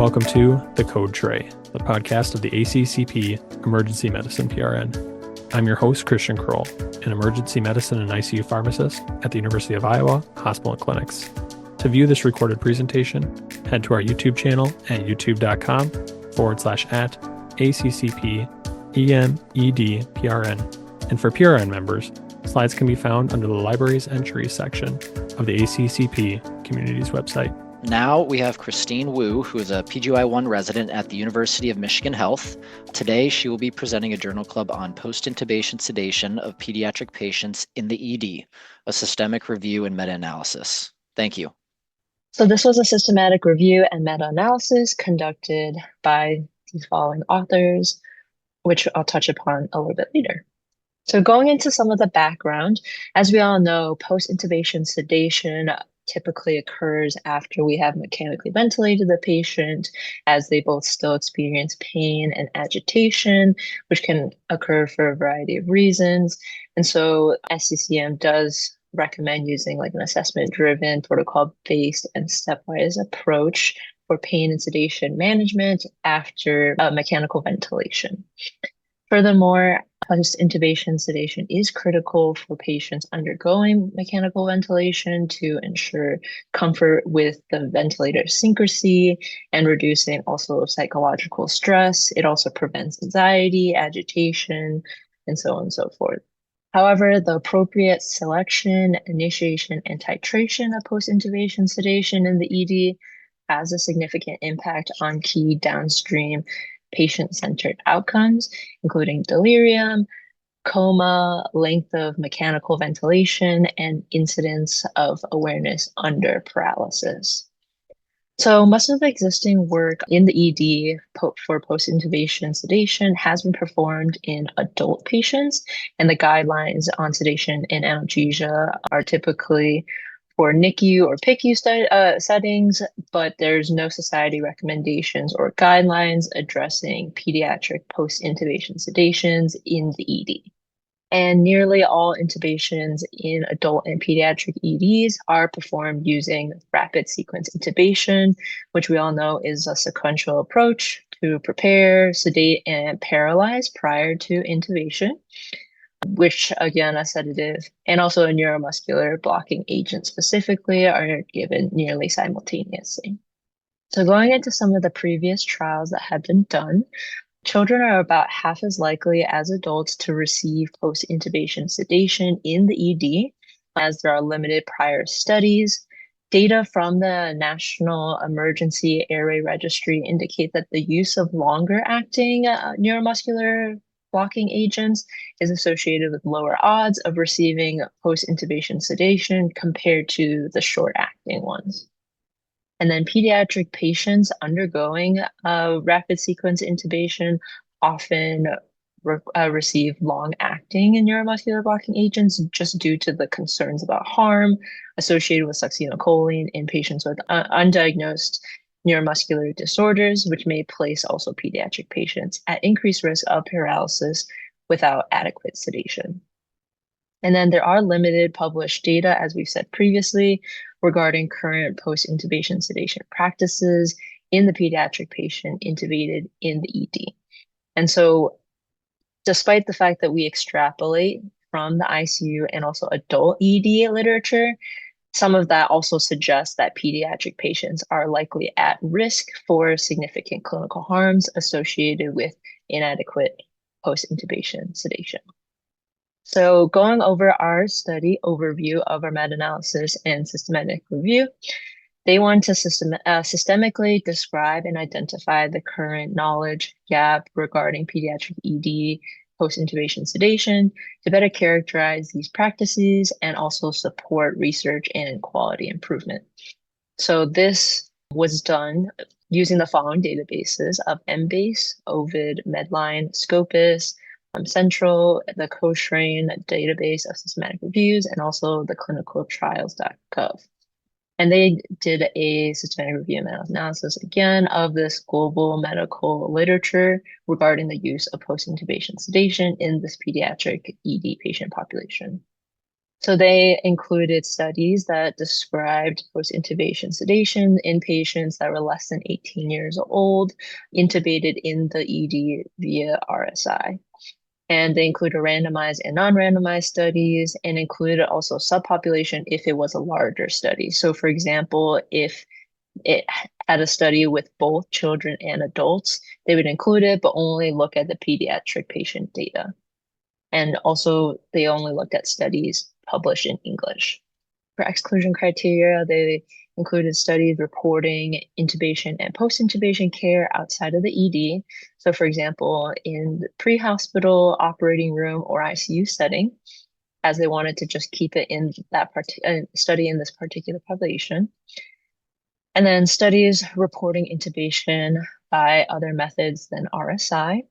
welcome to The Code Tray, the podcast of the ACCP Emergency Medicine PRN. I'm your host, Christian Kroll, an emergency medicine and ICU pharmacist at the University of Iowa Hospital and Clinics. To view this recorded presentation, head to our YouTube channel at youtube.com/@ACCP EMED-PRN. And for PRN members, slides can be found under the Libraries Entries section of the ACCP Communities website. Now we have Christine Wu, who is a PGY1 resident at the University of Michigan Health. Today, she will be presenting a journal club on post-intubation sedation of pediatric patients in the ED, a systemic review and meta-analysis. Thank you. So this was a systematic review and meta-analysis conducted by these following authors, which I'll touch upon a little bit later. So going into some of the background, as we all know, post-intubation sedation typically occurs after we have mechanically ventilated the patient, as they both still experience pain and agitation, which can occur for a variety of reasons. And so SCCM does recommend using like an assessment-driven, protocol-based, and stepwise approach for pain and sedation management after mechanical ventilation. Furthermore, post-intubation sedation is critical for patients undergoing mechanical ventilation to ensure comfort with the ventilator synchrony and reducing also psychological stress. It also prevents anxiety, agitation, and so on and so forth. However, the appropriate selection, initiation, and titration of post-intubation sedation in the ED has a significant impact on key downstream patient-centered outcomes, including delirium, coma, length of mechanical ventilation, and incidence of awareness under paralysis. So most of the existing work in the ED for post-intubation sedation has been performed in adult patients, and the guidelines on sedation and analgesia are typically for NICU or PICU settings, but there's no society recommendations or guidelines addressing pediatric post-intubation sedations in the ED. And nearly all intubations in adult and pediatric EDs are performed using rapid sequence intubation, which we all know is a sequential approach to prepare, sedate, and paralyze prior to intubation, which again, a sedative and also a neuromuscular blocking agent specifically are given nearly simultaneously. So going into some of the previous trials that have been done, children are about half as likely as adults to receive post-intubation sedation in the ED, as there are limited prior studies. Data from the National Emergency Airway Registry indicate that the use of longer-acting neuromuscular blocking agents is associated with lower odds of receiving post-intubation sedation compared to the short-acting ones. And then pediatric patients undergoing rapid sequence intubation often receive long-acting neuromuscular blocking agents just due to the concerns about harm associated with succinylcholine in patients with undiagnosed neuromuscular disorders, which may place also pediatric patients at increased risk of paralysis without adequate sedation. And then there are limited published data, as we've said previously, regarding current post-intubation sedation practices in the pediatric patient intubated in the ED. And so despite the fact that we extrapolate from the ICU and also adult ED literature, some of that also suggests that pediatric patients are likely at risk for significant clinical harms associated with inadequate post-intubation sedation. So going over our study overview of our meta-analysis and systematic review, they want to systemically describe and identify the current knowledge gap regarding pediatric ED post-intubation sedation to better characterize these practices and also support research and quality improvement. So this was done using the following databases of MBase, Ovid, Medline, Scopus, Central, the Cochrane database of systematic reviews, and also the clinicaltrials.gov. And they did a systematic review and analysis again of this global medical literature regarding the use of post-intubation sedation in this pediatric ED patient population. So they included studies that described post-intubation sedation in patients that were less than 18 years old, intubated in the ED via RSI. And they included randomized and non-randomized studies, and included also subpopulation if it was a larger study. So for example, if it had a study with both children and adults, they would include it, but only look at the pediatric patient data. And also, they only looked at studies published in English. For exclusion criteria, they included studies reporting intubation and post-intubation care outside of the ED. So for example, in the pre-hospital, operating room, or ICU setting, as they wanted to just keep it in that study in this particular population. And then studies reporting intubation by other methods than RSI,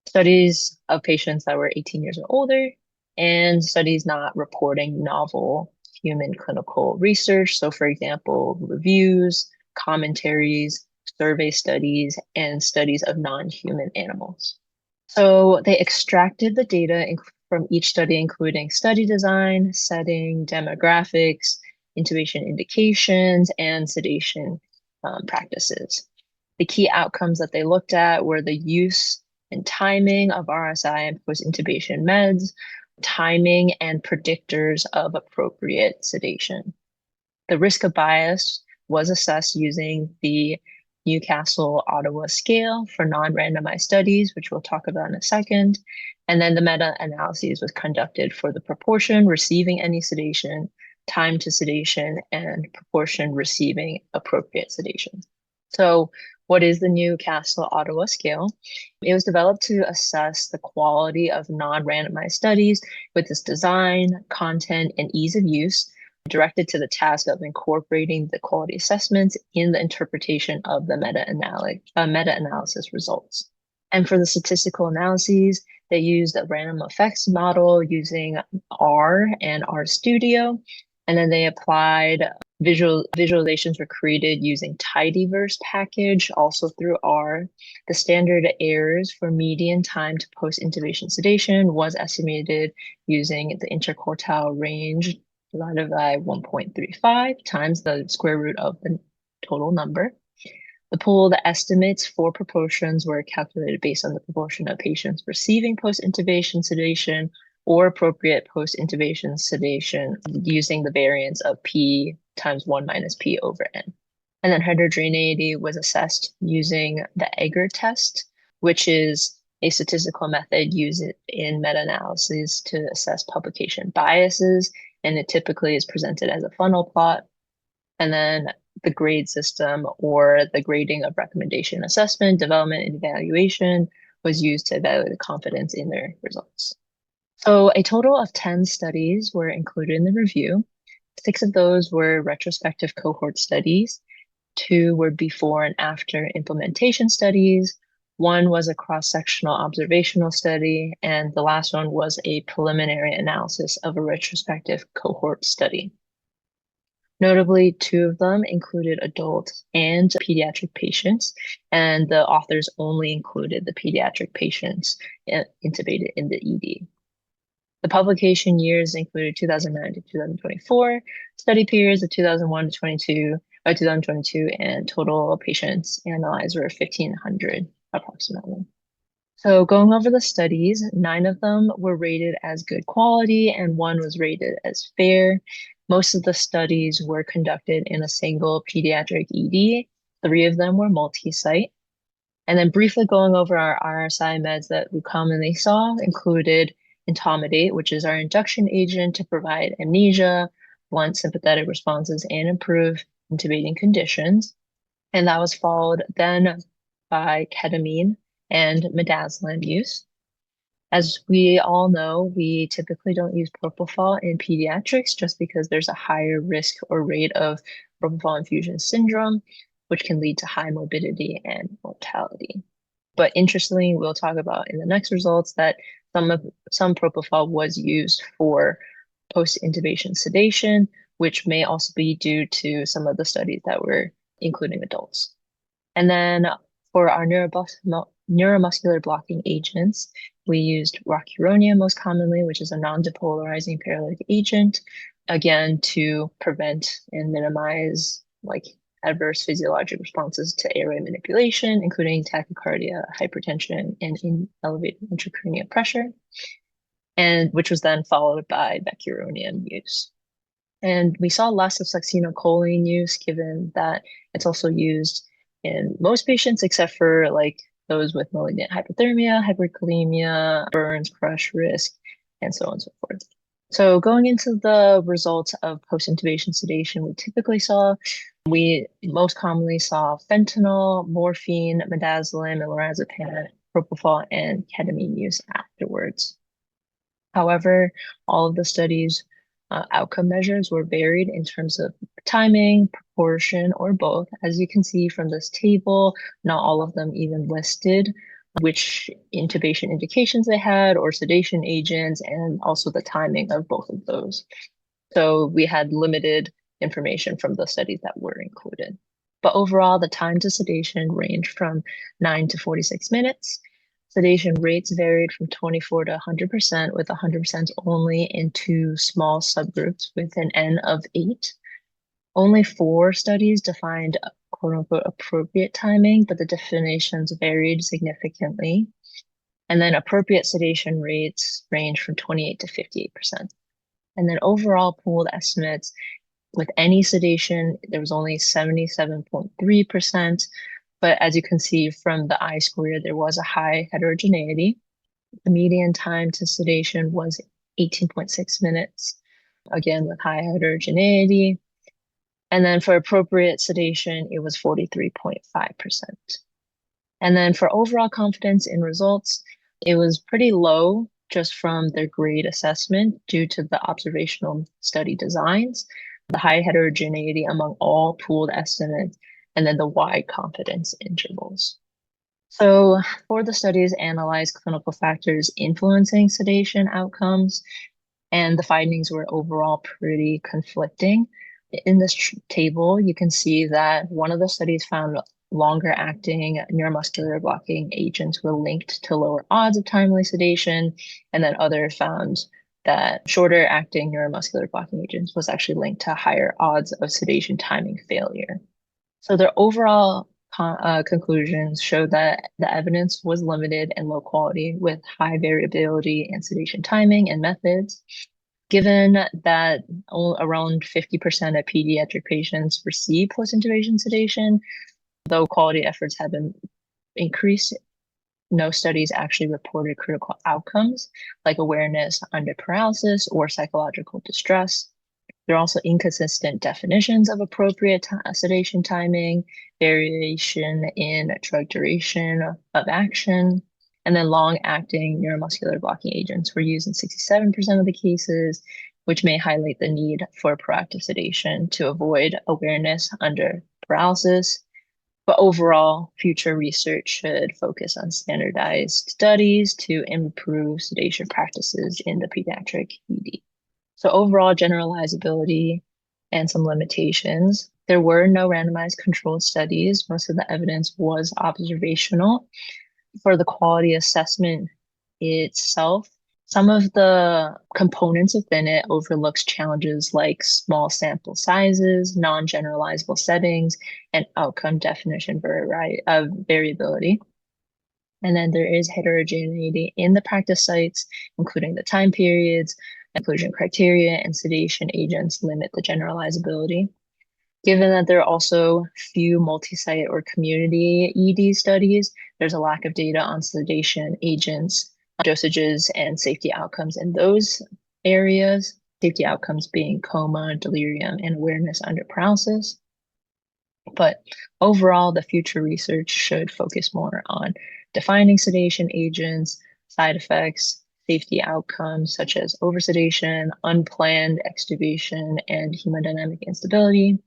studies of patients that were 18 years or older, and studies not reporting novel human clinical research. So for example, reviews, commentaries, survey studies, and studies of non-human animals. So they extracted the data from each study, including study design, setting, demographics, intubation indications, and sedation practices. The key outcomes that they looked at were the use and timing of RSI and post-intubation meds, timing and predictors of appropriate sedation. The risk of bias was assessed using the Newcastle-Ottawa scale for non-randomized studies, which we'll talk about in a second. And then the meta-analysis was conducted for the proportion receiving any sedation, time to sedation, and proportion receiving appropriate sedation. So what is the Newcastle-Ottawa scale? It was developed to assess the quality of non-randomized studies with its design, content, and ease of use, directed to the task of incorporating the quality assessments in the interpretation of the meta-analysis results. And for the statistical analyses, they used a random effects model using R and RStudio, and then they applied visualizations were created using Tidyverse package, also through R. The standard errors for median time to post-intubation sedation was estimated using the interquartile range divided by 1.35 times the square root of the total number. The pooled estimates for proportions were calculated based on the proportion of patients receiving post-intubation sedation or appropriate post-intubation sedation using the variance of P times 1 minus P over N. And then heterogeneity was assessed using the Egger test, which is a statistical method used in meta-analysis to assess publication biases, and it typically is presented as a funnel plot. And then the grade system, or the grading of recommendation assessment, development, and evaluation, was used to evaluate the confidence in their results. So a total of 10 studies were included in the review. 6 of those were retrospective cohort studies. 2 were before and after implementation studies. 1 was a cross-sectional observational study, and the last one was a preliminary analysis of a retrospective cohort study. Notably, 2 of them included adult and pediatric patients, and the authors only included the pediatric patients intubated in the ED. The publication years included 2009 to 2024, study periods of 2001 to 2022, and total patients analyzed were 1,500 approximately. So going over the studies, 9 of them were rated as good quality and 1 was rated as fair. Most of the studies were conducted in a single pediatric ED. 3 of them were multi-site. And then briefly going over our RSI meds that we commonly saw included Intomidate, which is our induction agent to provide amnesia, blunt sympathetic responses, and improve intubating conditions. And that was followed then by ketamine and midazolam use. As we all know, we typically don't use propofol in pediatrics just because there's a higher risk or rate of propofol infusion syndrome, which can lead to high morbidity and mortality. But interestingly, we'll talk about in the next results that some propofol was used for post-intubation sedation, which may also be due to some of the studies that were including adults. And then for our neuromuscular blocking agents, we used rocuronium most commonly, which is a non-depolarizing paralytic agent, again, to prevent and minimize adverse physiologic responses to airway manipulation, including tachycardia, hypertension, and elevated intracranial pressure, and which was then followed by vecuronium use. And we saw less of succinylcholine use, given that it's also used in most patients, except for those with malignant hypothermia, hyperkalemia, burns, crush risk, and so on and so forth. So going into the results of post-intubation sedation, we most commonly saw fentanyl, morphine, midazolam, and lorazepam, propofol, and ketamine use afterwards. However, all of the studies' outcome measures were varied in terms of timing, proportion, or both. As you can see from this table, not all of them even listed which intubation indications they had or sedation agents, and also the timing of both of those. So we had limited information from the studies that were included. But overall, the time to sedation ranged from 9 to 46 minutes. Sedation rates varied from 24 to 100%, with 100% only in two small subgroups with an N of 8. Only 4 studies defined quote-unquote appropriate timing, but the definitions varied significantly. And then appropriate sedation rates range from 28 to 58%. And then overall pooled estimates with any sedation, there was only 77.3%. But as you can see from the I-square, there was a high heterogeneity. The median time to sedation was 18.6 minutes, again with high heterogeneity. And then for appropriate sedation, it was 43.5%. And then for overall confidence in results, it was pretty low just from their grade assessment due to the observational study designs, the high heterogeneity among all pooled estimates, and then the wide confidence intervals. So for the studies analyzed clinical factors influencing sedation outcomes, and the findings were overall pretty conflicting. In this table, you can see that one of the studies found longer acting neuromuscular blocking agents were linked to lower odds of timely sedation, and then others found that shorter acting neuromuscular blocking agents was actually linked to higher odds of sedation timing failure. So their overall conclusions showed that the evidence was limited and low quality with high variability in sedation timing and methods. Given that around 50% of pediatric patients receive post-intubation sedation, though quality efforts have been increased, no studies actually reported critical outcomes like awareness under paralysis or psychological distress. There are also inconsistent definitions of appropriate sedation timing, variation in drug duration of action, and then long-acting neuromuscular blocking agents were used in 67% of the cases, which may highlight the need for proactive sedation to avoid awareness under paralysis. But overall, future research should focus on standardized studies to improve sedation practices in the pediatric ED. So overall generalizability and some limitations. There were no randomized controlled studies. Most of the evidence was observational. For the quality assessment itself, some of the components within it overlooks challenges like small sample sizes, non-generalizable settings, and outcome definition variability. And then there is heterogeneity in the practice sites, including the time periods, inclusion criteria, and sedation agents limit the generalizability. Given that there are also few multi-site or community ED studies, there's a lack of data on sedation agents, dosages, and safety outcomes in those areas, safety outcomes being coma, delirium, and awareness under paralysis. But overall, the future research should focus more on defining sedation agents, side effects, safety outcomes such as oversedation, unplanned extubation, and hemodynamic instability,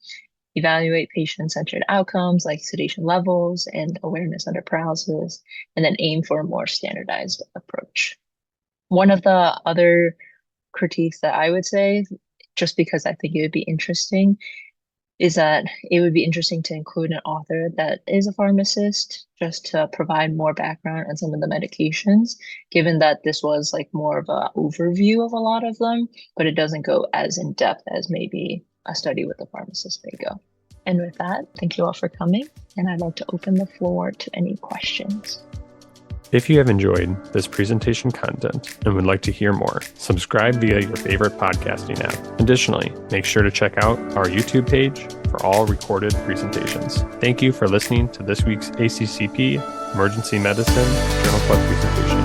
evaluate patient-centered outcomes like sedation levels and awareness under paralysis, and then aim for a more standardized approach. One of the other critiques that I would say, just because I think it would be interesting, is that it would be interesting to include an author that is a pharmacist just to provide more background on some of the medications, given that this was like more of an overview of a lot of them, but it doesn't go as in depth as maybe a study with a pharmacist may go. And with that, thank you all for coming, and I'd like to open the floor to any questions. If you have enjoyed this presentation content and would like to hear more, subscribe via your favorite podcasting app. Additionally, make sure to check out our YouTube page for all recorded presentations. Thank you for listening to this week's ACCP Emergency Medicine Journal Club presentation.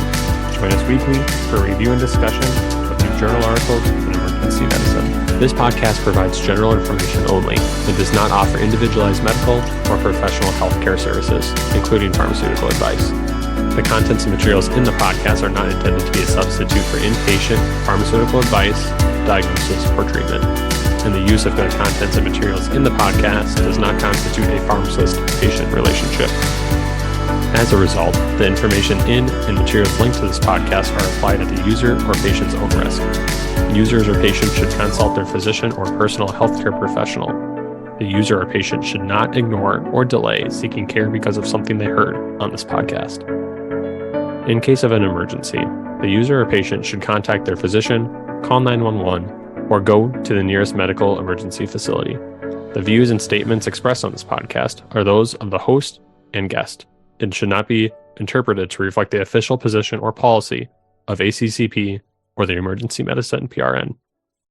Join us weekly for review and discussion of new journal articles in emergency medicine. This podcast provides general information only and does not offer individualized medical or professional healthcare services, including pharmaceutical advice. The contents and materials in the podcast are not intended to be a substitute for inpatient pharmaceutical advice, diagnosis, or treatment. And the use of the contents and materials in the podcast does not constitute a pharmacist-patient relationship. As a result, the information in and materials linked to this podcast are applied at the user or patient's own risk. Users or patients should consult their physician or personal healthcare professional. The user or patient should not ignore or delay seeking care because of something they heard on this podcast. In case of an emergency, the user or patient should contact their physician, call 911, or go to the nearest medical emergency facility. The views and statements expressed on this podcast are those of the host and guest and should not be interpreted to reflect the official position or policy of ACCP or the Emergency Medicine PRN.